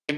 এই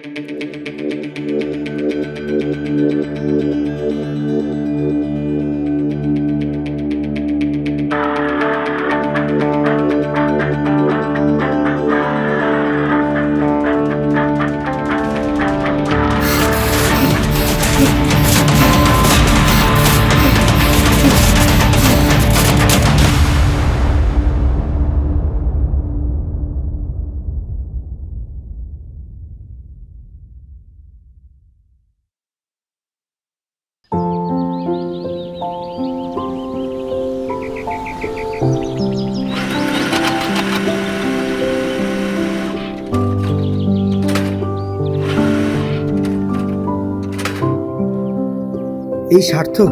সার্থক,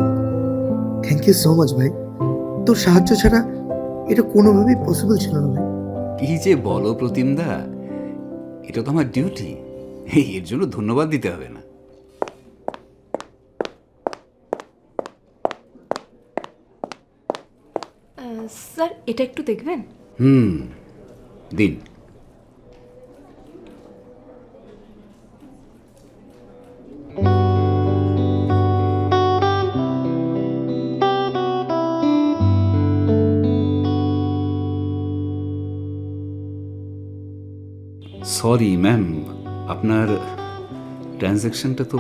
thank you so much ভাই। তোর সাহায্য ছাড়া এটা কোনোভাবেই পসিবল ছিল না ভাই। কি যে বলো প্রতিমদা, এটা তো আমার ডিউটি, এর জন্য ধন্যবাদ দিতে হবে না। স্যার, এটা একটু দেখবেন? দিন। সরি ম্যাম, আপনার ট্রানজ্যাকশনটা তো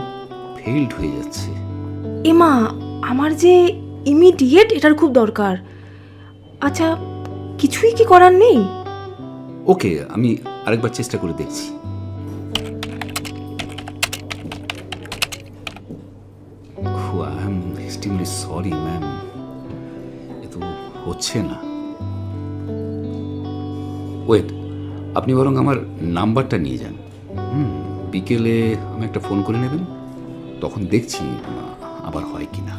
ফেইল্ড হয়ে যাচ্ছে। এমা, আমার যে ইমিডিয়েট এটার খুব দরকার। আচ্ছা, কিছুই কি করার নেই? ওকে, আমি আরেকবার চেষ্টা করে দেখছি। I am extremely sorry ma'am, এ তো হচ্ছে না। ওয়েট, আপনি বরং আমার নাম্বারটা নিয়ে যান। বিকেলে আমি একটা ফোন করে নেবেন, তখন দেখছি আবার হয় কি না।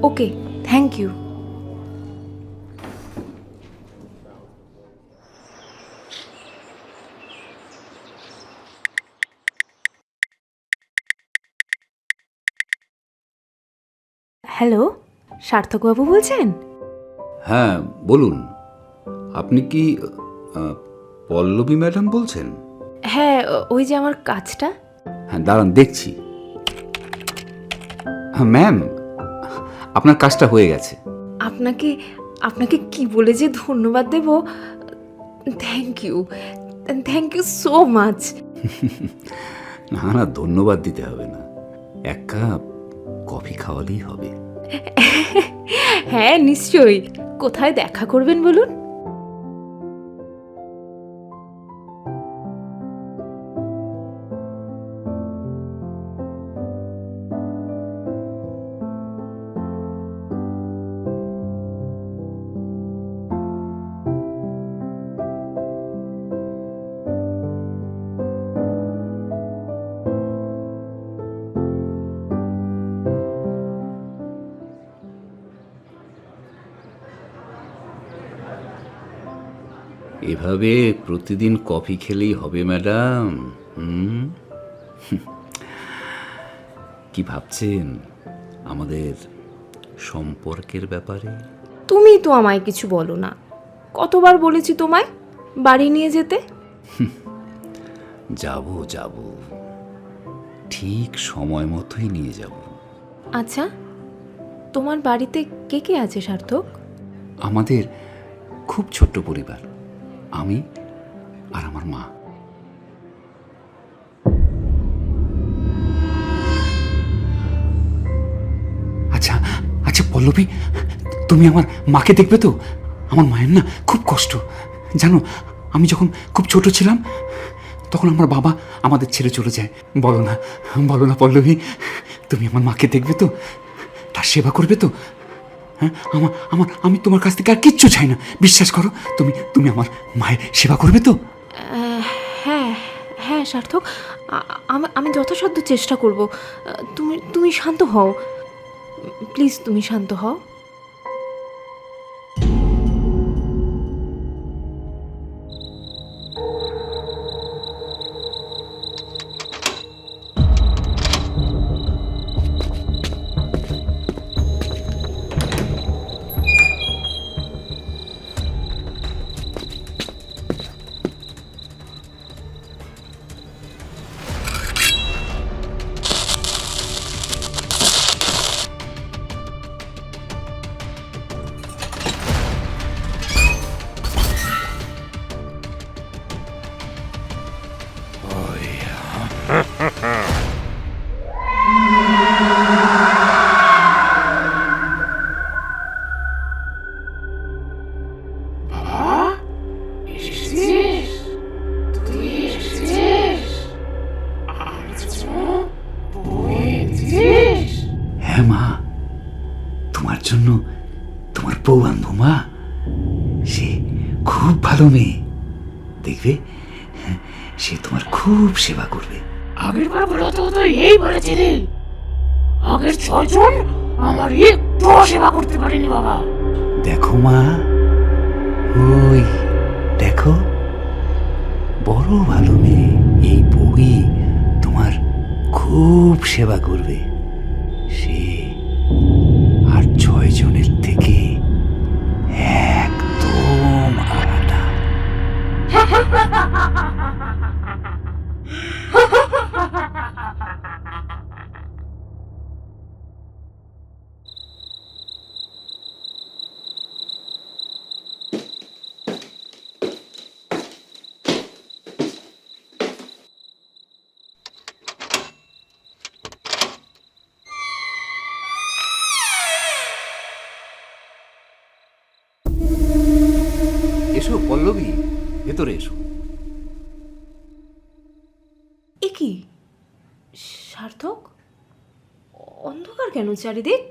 ওকে, থ্যাংক ইউ। হ্যালো, সার্থকবাবু বলছেন? হ্যাঁ বলুন, আপনি কি পল্লবী ম্যাডাম বলছেন? হ্যাঁ, ওই যে আমার কাজটা। হ্যাঁ দাঁড়ান, দেখছি। হ্যাঁ ম্যাম, আপনার কাজটা হয়ে গেছে। আপনাকে আপনাকে কি বলে যে ধন্যবাদ দেব। Thank you, thank you so much. না না, ধন্যবাদ দিতে হবে না, এক কাপ কফি খাওয়ালেই হবে। হ্যাঁ নিশ্চয়ই। কোথায় দেখা করবেন বলুন? এভাবে প্রতিদিন কফি খেলেই হবে ম্যাডাম? কি ভাবছেন আমাদের সম্পর্কের ব্যাপারে? তুমি তো আমায় কিছু বলো না। কতবার বলেছি তোমায় বাড়ি নিয়ে যেতে? যাব যাব, ঠিক সময় মতোই নিয়ে যাব। আচ্ছা, তোমার বাড়িতে কে কে আছে সার্থক? আমাদের খুব ছোট্ট পরিবার, আমি আর আমার মা। আচ্ছা আচ্ছা পল্লবী, তুমি আমার মাকে দেখবে তো? আমার মায়ের না খুব কষ্ট জানো। আমি যখন খুব ছোট ছিলাম তখন আমার বাবা আমাদের ছেড়ে চলে যায়। বলো না পল্লবী, তুমি আমার মাকে দেখবে তো? তার সেবা করবে তো? হ্যাঁ, আমি তোমার কাছ থেকে আর কিচ্ছু চাই না, বিশ্বাস করো। তুমি আমার মায়ের সেবা করবে তো? হ্যাঁ হ্যাঁ সার্থক, আমি যথাসাধ্য চেষ্টা করব। তুমি শান্ত হও, প্লিজ তুমি শান্ত হও। হ্যাঁ মা, তোমার জন্য তোমার বউ আনবো মা। সে খুব ভালো মেয়ে, দেখবে সে তোমার খুব সেবা করবে। আগের বার বলতো তো এই বলেছিলি, আগের 6 জন আমার একটু সেবা করতে পারেনি বাবা। দেখো মা, ওই দেখো, বড় ভালো মেয়ে, এই বউই তোমার খুব সেবা করবে। সে আর 6 জনের থেকে একদম আলাদা। এসো পল্লবী, ভেতরে এসো। এ কি সার্থক? অন্ধকার কেন চারিদিক?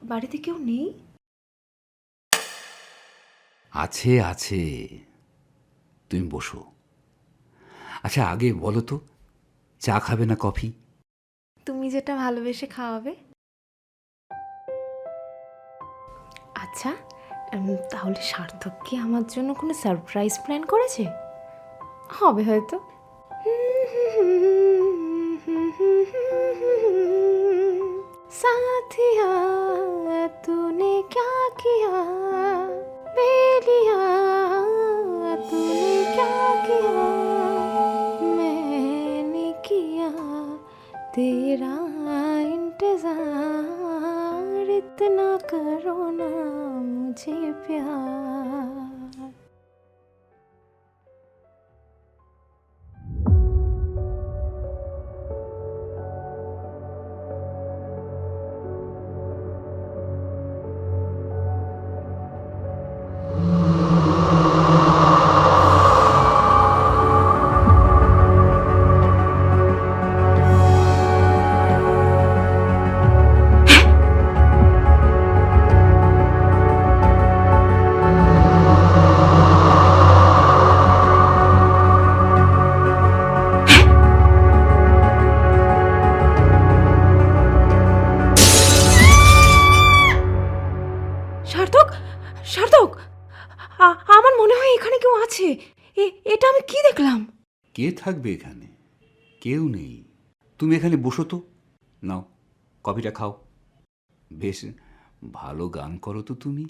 বাড়িতে কেউ নেই? আছে আছে, তুমি বসো। আচ্ছা আগে বলো তো, চা খাবে না কফি? তুমি যেটা ভালোবেসে খাওয়াবে। আচ্ছা, তাহলে সার্থক কি আমার জন্য কোনো সারপ্রাইজ প্ল্যান করেছে? হবে হয়তো। साथिया तूने क्या किया, बेलिया तूने क्या किया, मैंने किया तेरा इंतजार, इतना करो ना मुझे प्यार। সার্থক, সার্থক, আমার মনে হয় এখানে কেউ আছে। এটা আমি কি দেখলাম? কে থাকবে এখানে? কেউ নেই। তুমি এখানে বসো তো, নাও কফিটা খাও। বেশ ভালো গান করো তো তুমি,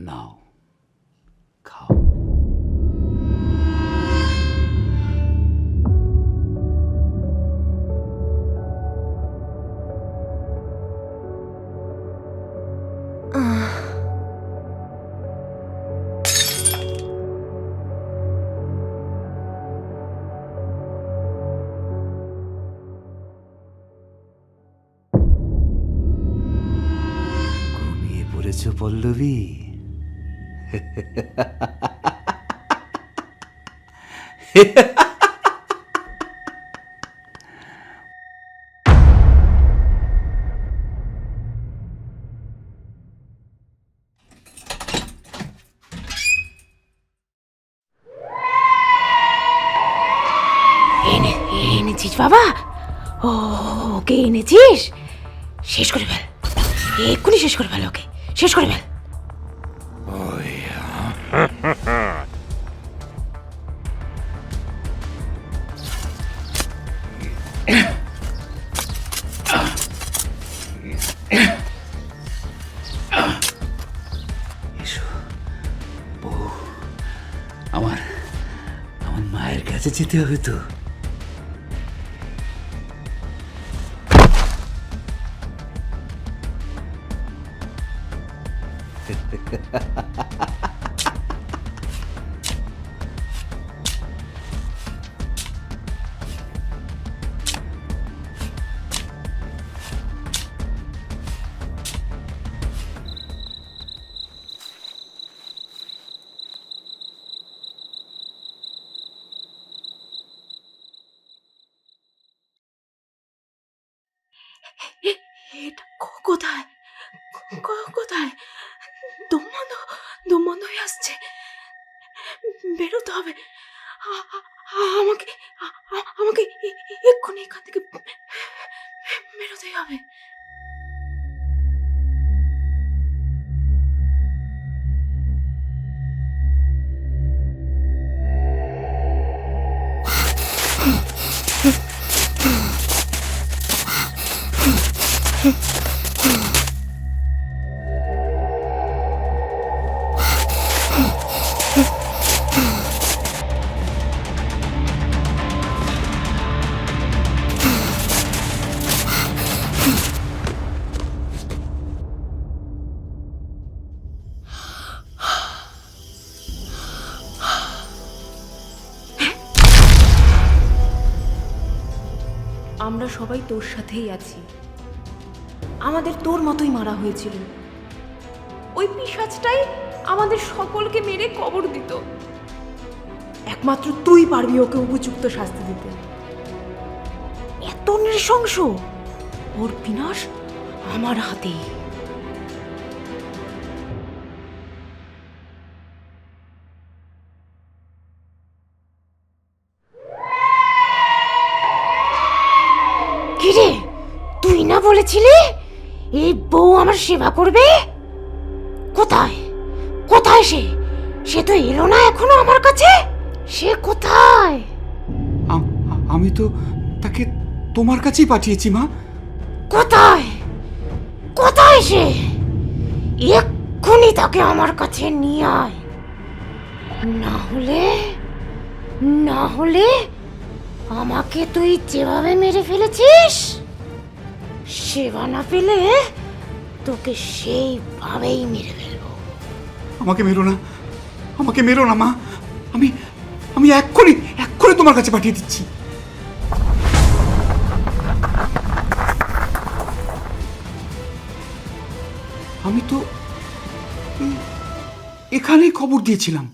নাও খাও। ঘুমিয়ে পড়েছ পল্লবী? এনেছিস বাবা? ও, ওকে এনেছিস? শেষ করে ফেল, এক্ষুনি শেষ করে ফেল, ওকে শেষ করে ফেল। এসো বউ, আমার আমার মায়ের কাছে যেতে হবে তো। আমাকে আমাকে এক্ষুনি এখান থেকে বেরোতেই হবে। আমরা সবাই তোর সাথেই আছি। আমাদের তোর মতোই মারা হয়েছিল। ওই পিশাচটাই আমাদের সকলকে মেরে কবর দিত। একমাত্র তুই পারবি ওকে উপযুক্ত শাস্তি দিতে। এত নৃশংস, ওর বিনাশ আমার হাতেই। কিরে, তুই না বলেছিলি এই বউ আমার সেবা করবে? কোথায় কোথায় সে? সে তো এলো না এখনো আমার কাছে। সে কোথায়? আমি তো তাকে তোমার কাছেই পাঠিয়েছি মা। কোথায় কোথায় সে? এক্ষুনি তাকে আমার কাছে নিয়ে আয়, না হলে আমাকে তুই যেভাবে মেরে ফেলেছিস, সেবা না পেলে তোকে সেইভাবেই মেরে ফেলবো। আমাকে মেরো না মা। আমি এক্ষুনি তোমার কাছে পাঠিয়ে দিচ্ছি। আমি তো এখানেই খবর দিয়েছিলাম।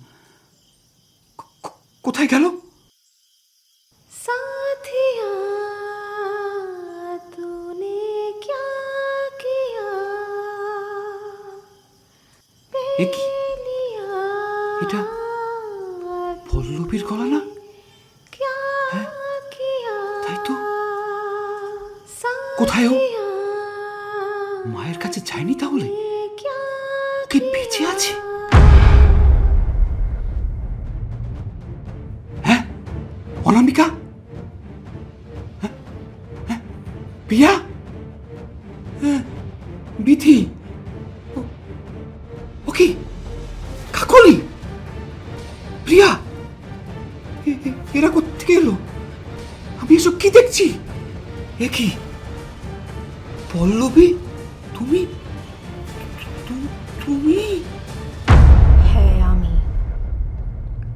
কোথায় গেল? साथिया तूने क्या किया, এ কি? এটা পল্লবীর গলা না? হ্যাঁ, তাই তো। কোথায় ও? মায়ের কাছে যায়নি তাহলে? কি বেঁচে আছে? হ্যাঁ, অনামিকা, প্রিয়া, বিথি, ও কি কাকলি, প্রিয়া, এরা কোত্থেকে এলো? আমি এসব কি দেখছি? এ কি পল্লবী, তুমি? হ্যাঁ আমি।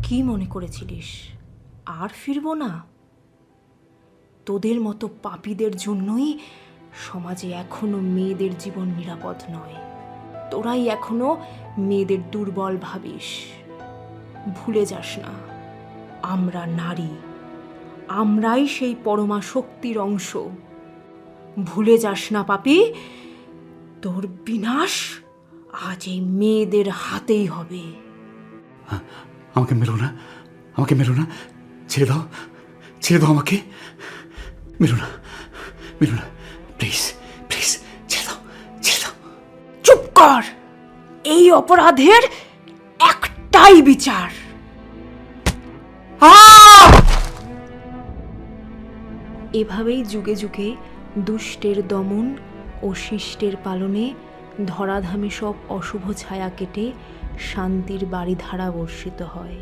কি মনে করেছিলিস আর ফিরবো না? তোদের মতো পাপীদের জন্যই সমাজে এখনো মেয়েদের জীবন নিরাপদ নয়। তোরাই এখনো মেয়েদের দুর্বল ভাবিস। ভুলে যাস না, আমরা নারী, আমরাই সেই পরমা শক্তির অংশ। ভুলে যাস না পাপী, তোর বিনাশ আজ এই মেয়েদের হাতেই হবে। আমাকে মেরো না, ছেড়ে দাও আমাকে। মেরো না, প্লিজ, ছেড়ে দাও। চুপ কর, এই অপরাধের একটাই বিচার। এভাবেই যুগে যুগে দুষ্টের দমন ও শিষ্টের পালনে ধরাধামে সব অশুভ ছায়া কেটে শান্তির বাড়িধারা বর্ষিত হয়।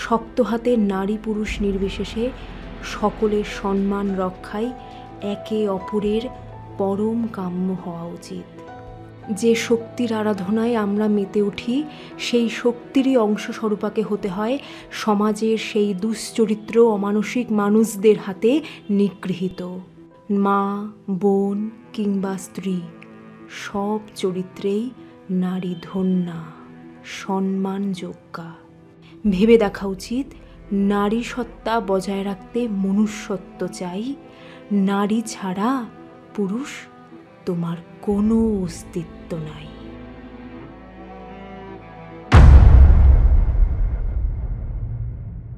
শক্ত হাতে নারী পুরুষ নির্বিশেষে সকলের সম্মান রক্ষায় একে অপরের পরম কাম্য হওয়া উচিত। যে শক্তির আরাধনায় আমরা মেতে উঠি, সেই শক্তিরই অংশস্বরূপাকে হতে হয় সমাজের সেই দুশ্চরিত্র অমানসিক মানুষদের হাতে নিগৃহীত। মা, বোন কিংবা স্ত্রী, সব চরিত্রেই নারী ধন্যা, সম্মানযোগ্যা। ভেবে দেখা উচিত, নারী সত্তা বজায় রাখতে মনুষ্যত্ব চাই। নারী ছাড়া পুরুষ তোমার কোনো অস্তিত্ব নাই।